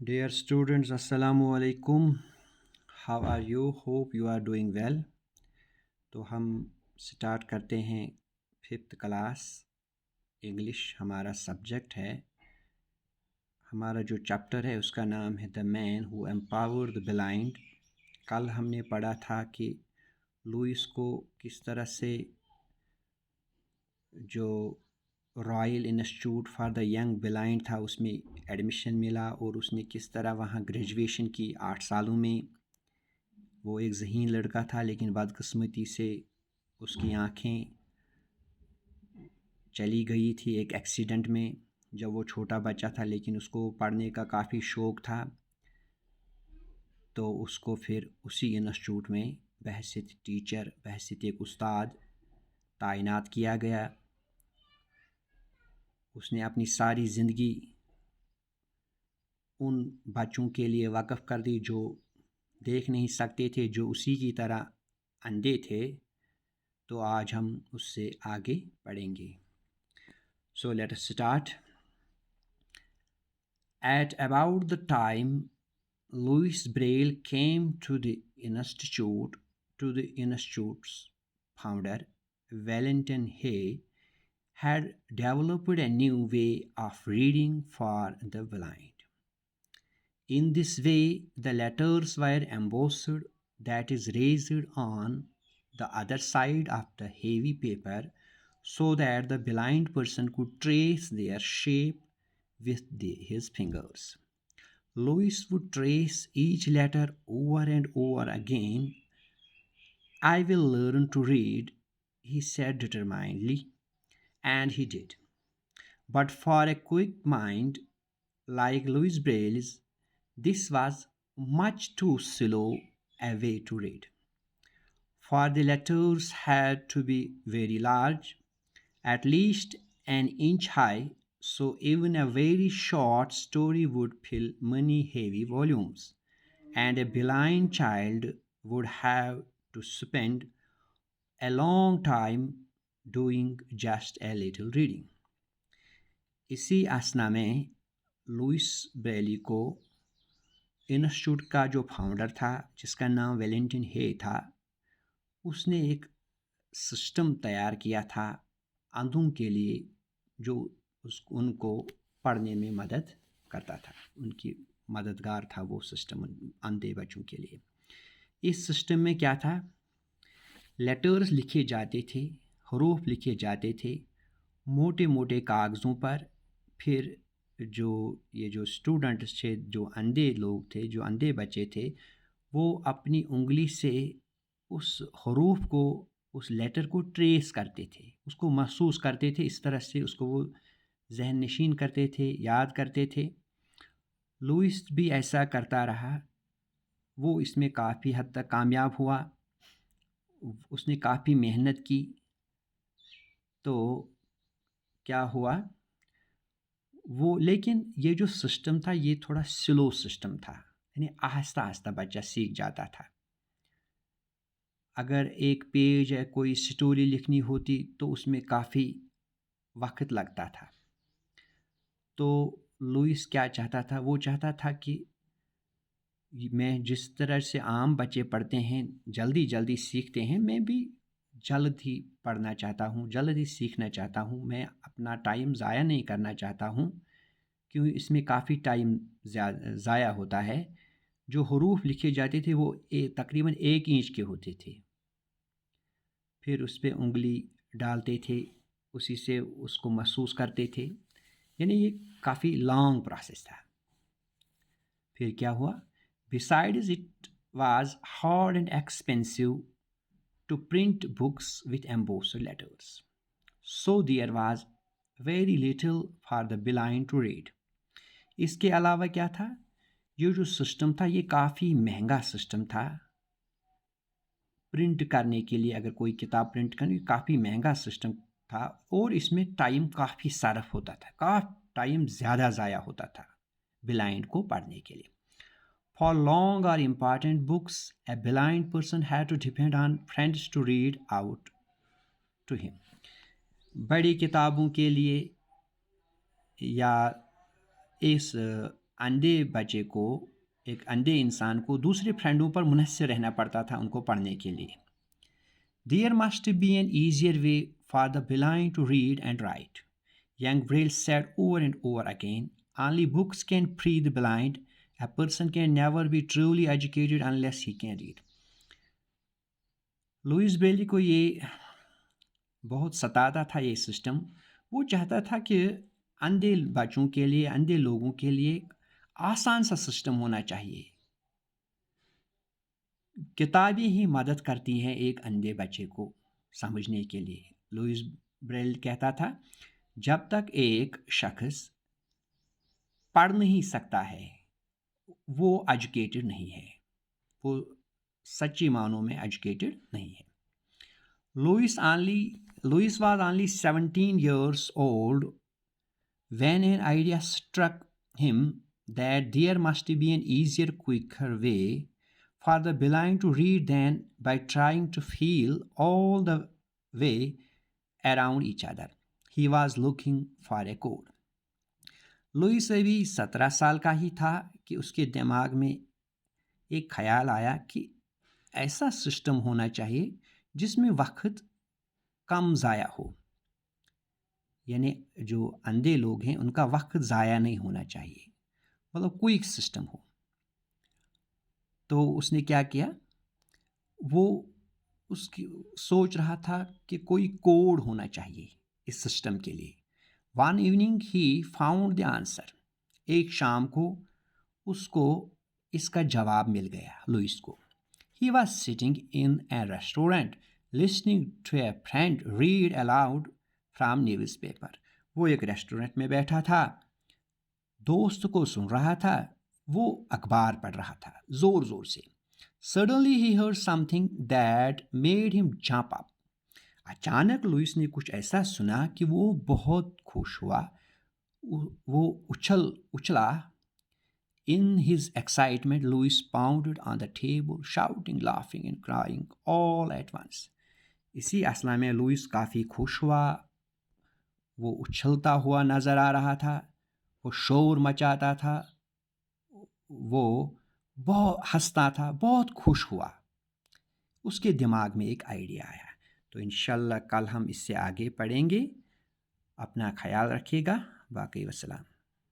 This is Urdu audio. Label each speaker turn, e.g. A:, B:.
A: Dear students, Assalamu alaikum. How are you? Hope you are doing well. تو ہم سٹارٹ کرتے ہیں 5th کلاس انگلش. ہمارا سبجیکٹ ہے، ہمارا جو چیپٹر ہے اس کا نام ہے دا مین ہو امپاور دا بلائنڈ. کل ہم نے پڑھا تھا کہ لوئس کو کس طرح سے جو Royal institute for the young blind تھا اس میں ایڈمیشن ملا، اور اس نے کس طرح وہاں گریجویشن کی 8 سالوں میں. وہ ایک ذہین لڑکا تھا لیکن بدقسمتی سے اس کی آنکھیں چلی گئی تھی ایک ایکسیڈنٹ میں جب وہ چھوٹا بچہ تھا، لیکن اس کو پڑھنے کا کافی شوق تھا. تو اس کو پھر اسی انسٹیٹیوٹ میں بحیثیت ٹیچر، بحیثیت ایک استاد تعینات کیا گیا. اس نے اپنی ساری زندگی ان بچوں کے لیے وقف کر دی جو دیکھ نہیں سکتے تھے، جو اسی کی طرح اندھے تھے. تو آج ہم اس سے آگے پڑھیں گے. So let us start. At about the time Louis Braille came to the institute's founder, Valentin Hay, had developed a new way of reading for the blind. In this way, the letters were embossed, that is, raised on the other side of the heavy paper, so that the blind person could trace their shape with his fingers. Louis would trace each letter over and over again. "I will learn to read," he said determinedly, and he did. But for a quick mind like Louis Braille's, this was much too slow a way to read. For the letters had to be very large, at least an inch high, so even a very short story would fill many heavy volumes, and a blind child would have to spend a long time doing just a little reading. اسی اسنا میں لوئس بریلی کو انسٹیٹیوٹ کا جو فاؤنڈر تھا جس کا نام ویلنٹن ہے تھا، اس نے ایک سسٹم تیار کیا تھا اندھوں کے لیے، جو ان کو پڑھنے میں مدد کرتا تھا. ان کی مددگار تھا وہ سسٹم اندھے بچوں کے لیے. اس سسٹم میں کیا تھا؟ لیٹرز لکھے جاتے تھے، حروف لکھے جاتے تھے موٹے موٹے کاغذوں پر. پھر جو اسٹوڈنٹس تھے، جو اندھے لوگ تھے، جو اندھے بچے تھے، وہ اپنی انگلی سے اس حروف کو، اس لیٹر کو ٹریس کرتے تھے، اس کو محسوس کرتے تھے. اس طرح سے اس کو وہ ذہن نشین کرتے تھے، یاد کرتے تھے. لوئس بھی ایسا کرتا رہا. وہ اس میں کافی حد تک کامیاب ہوا. اس نے کافی محنت کی. تو کیا ہوا؟ لیکن یہ جو سسٹم تھا یہ تھوڑا سلو سسٹم تھا، یعنی آہستہ آہستہ بچہ سیکھ جاتا تھا. اگر ایک پیج یا کوئی سٹوری لکھنی ہوتی تو اس میں کافی وقت لگتا تھا. تو لوئس کیا چاہتا تھا؟ وہ چاہتا تھا کہ میں جس طرح سے عام بچے پڑھتے ہیں، جلدی جلدی سیکھتے ہیں، میں بھی جلد ہی پڑھنا چاہتا ہوں، جلد ہی سیکھنا چاہتا ہوں. میں اپنا ٹائم ضائع نہیں کرنا چاہتا ہوں، کیوں اس میں کافی ٹائم ضائع ہوتا ہے. جو حروف لکھے جاتے تھے وہ تقریباً 1 انچ کے ہوتے تھے. پھر اس پہ انگلی ڈالتے تھے، اسی سے اس کو محسوس کرتے تھے. یعنی یہ کافی لانگ پروسیس تھا. پھر کیا ہوا؟ Besides, it was hard and expensive to print books with embossed letters. So there was very little for the blind to read. اس کے علاوہ کیا تھا؟ یہ جو سسٹم تھا یہ کافی مہنگا سسٹم تھا. پرنٹ کرنے کے لیے، اگر کوئی کتاب پرنٹ کرنے کافی مہنگا سسٹم تھا، اور اس میں ٹائم کافی صرف ہوتا تھا، کافی ٹائم زیادہ ضائع ہوتا تھا بلائنڈ کو پڑھنے کے لیے. For long or important books, a blind person had to depend on friends to read out to him. بڑی کتابوں کے لیے یا اس اندھے بچے کو، ایک اندھے انسان کو دوسرے فرینڈوں پر منحصر رہنا پڑتا تھا ان کو پڑھنے کے لیے. There must be an easier way for the blind to read and write. Young Braille said over and over again, only books can free the blind. A person can never be truly educated unless he can read. Louis Braille کو یہ بہت ستاتا تھا یہ سسٹم. وہ چاہتا تھا کہ اندھے بچوں کے لیے، اندھے لوگوں کے لیے آسان سا سسٹم ہونا چاہیے. کتابیں ہی مدد کرتی ہیں ایک اندھے بچے کو سمجھنے کے لیے. لوئس بریل کہتا تھا جب تک ایک شخص پڑھ نہیں سکتا ہے وہ ایجوکیٹڈ نہیں ہے، وہ سچی معنوں میں ایجوکیٹڈ نہیں ہے. Louis was only 17 years old when an idea struck him that there must be an easier, quicker way for the blind to read than by trying to feel all the way around each other. He was looking for a code. Louis ابھی 17 سال کا ہی تھا کہ اس کے دماغ میں ایک خیال آیا کہ ایسا سسٹم ہونا چاہیے جس میں وقت کم ضائع ہو. یعنی جو اندھے لوگ ہیں ان کا وقت ضائع نہیں ہونا چاہیے، مطلب کوئک سسٹم ہو. تو اس نے کیا کیا، وہ اس کی سوچ رہا تھا کہ کوئی کوڈ ہونا چاہیے اس سسٹم کے لیے. One evening he found the answer. ایک شام کو اس کو اس کا جواب مل گیا لوئس کو. He was sitting in a restaurant listening to a friend read aloud from newspaper. وہ ایک ریسٹورینٹ میں بیٹھا تھا، دوست کو سن رہا تھا، وہ اخبار پڑھ رہا تھا زور زور سے. Suddenly he heard some thing that made ہم جمپ اپ. اچانک لوئس نے کچھ ایسا سنا کہ وہ بہت خوش ہوا، وہ اچھلا. In his excitement, Louis pounded on the table, shouting, laughing and crying all at once. اسی اصل میں لوئس کافی خوش ہوا، وہ اچھلتا ہوا نظر آ رہا تھا، وہ شور مچاتا تھا، وہ بہت ہنستا تھا، بہت خوش ہوا. اس کے دماغ میں ایک آئیڈیا آیا. تو انشاءاللہ کل ہم اس سے آگے پڑھیں گے. اپنا خیال رکھیے گا. باقی وسلام.